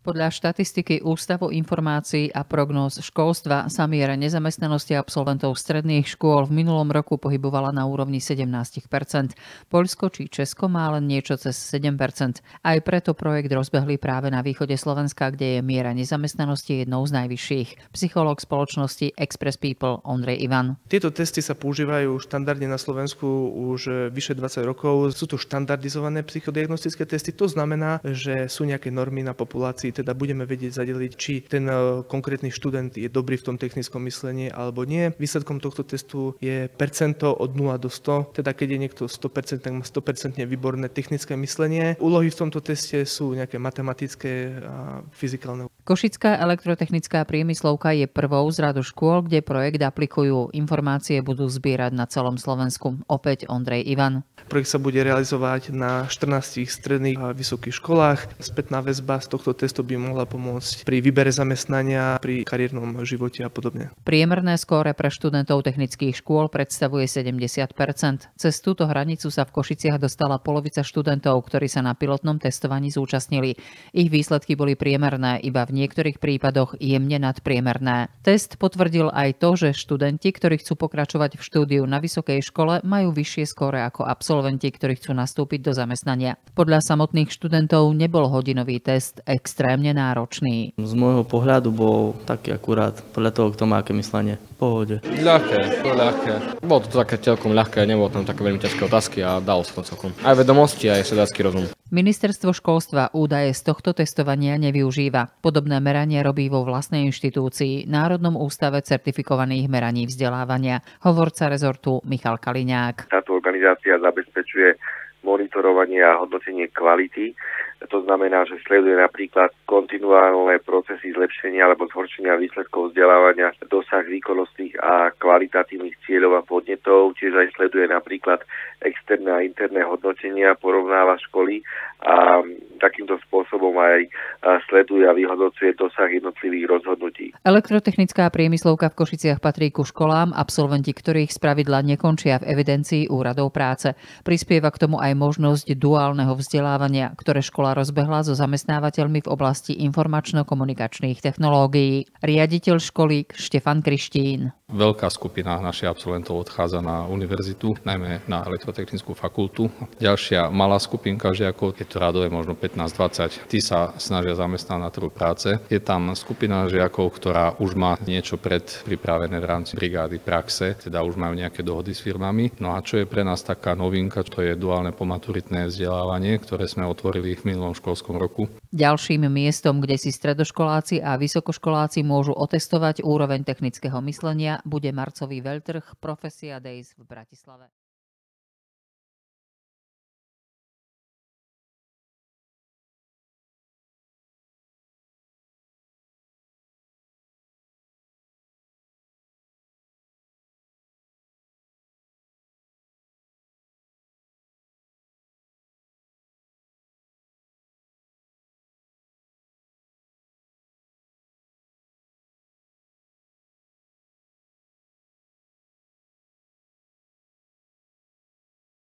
Podľa štatistiky Ústavu informácií a prognóz školstva sa miera nezamestnanosti absolventov stredných škôl v minulom roku pohybovala na úrovni 17%. Poľsko či Česko má len niečo cez 7%. Aj preto projekt rozbehli práve na východe Slovenska, kde je miera nezamestnanosti jednou z najvyšších. Psychológ spoločnosti Express People Ondrej Ivan. Tieto testy sa používajú štandardne na Slovensku už vyše 20 rokov. Sú to štandardizované psychodiagnostické testy. To znamená, že sú nejaké normy na populácii, teda budeme vedieť zadeliť, či ten konkrétny študent je dobrý v tom technickom myslení alebo nie. Výsledkom tohto testu je percento od 0 do 100, teda keď je niekto 100%, tak má 100% výborné technické myslenie. Úlohy v tomto teste sú nejaké matematické a fyzikálne. Košická elektrotechnická priemyslovka je prvou z radu škôl, kde projekt aplikujú. Informácie budú zbierať na celom Slovensku. Opäť Ondrej Ivan. Projekt sa bude realizovať na 14 stredných a vysokých školách. Spätná väzba z tohto testu by mohla pomôcť pri výbere zamestnania, pri kariérnom živote a podobne. Priemerné skóre pre študentov technických škôl predstavuje 70%. Cez túto hranicu sa v Košiciach dostala polovica študentov, ktorí sa na pilotnom testovaní zúčastnili. Ich výsledky boli priemerné, iba v niektorých prípadoch jemne nadpriemerné. Test potvrdil aj to, že študenti, ktorí chcú pokračovať v štúdiu na vysokej škole, majú vyššie skóre ako absolventi, ktorí chcú nastúpiť do zamestnania. Podľa samotných študentov nebol hodinový test extrémne náročný. Z môjho pohľadu bol taký akurát, podľa toho, kto má aké myslenie. V pohode. Ľahké. Bolo to také celkom ľahké, nebolo tam také veľmi ťažké otázky a dalo sa to celkom. Aj vedomosti, aj sedácky rozum. Ministerstvo školstva údaje z tohto testovania nevyužíva. Podobné meranie robí vo vlastnej inštitúcii, Národnom ústave certifikovaných meraní vzdelávania. Hovorca rezortu Michal Kaliňák. Táto organizácia zabezpečuje monitorovanie a hodnotenie kvality. To znamená, že sleduje napríklad kontinuálne procesy zlepšenia alebo zhoršenia výsledkov vzdelávania, dosah výkonnostných a kvalitatívnych cieľov a podnetov. Tiež aj sleduje napríklad externé a interné hodnotenia, porovnáva školy a takýmto spôsobom aj sleduje a vyhodnocuje dosah jednotlivých rozhodnutí. Elektrotechnická priemyslovka v Košiciach patrí ku školám, absolventi ktorých spravidla nekončia v evidencii úradov práce. Prispieva k tomu aj možnosť duálneho vzdelávania, ktoré škola rozbehla so zamestnávateľmi v oblasti informačno-komunikačných technológií. Riaditeľ školy Štefan Krištín. Veľká skupina našich absolventov odchádza na univerzitu, najmä na elektrotechnickú fakultu. Ďalšia malá skupinka žiakov, je to radové možno 15-20, tí sa snažia zamestnať na trhu práce. Je tam skupina žiakov, ktorá už má niečo predpripravené v rámci brigády praxe, teda už majú nejaké dohody s firmami. No a čo je pre nás taká novinka, to je duálne pomaturitné vzdelávanie, ktoré sme otvorili v minulom školskom roku. Ďalším miestom, kde si stredoškoláci a vysokoškoláci môžu otestovať úroveň technického myslenia, bude marcový veľtrh Profesia Days v Bratislave.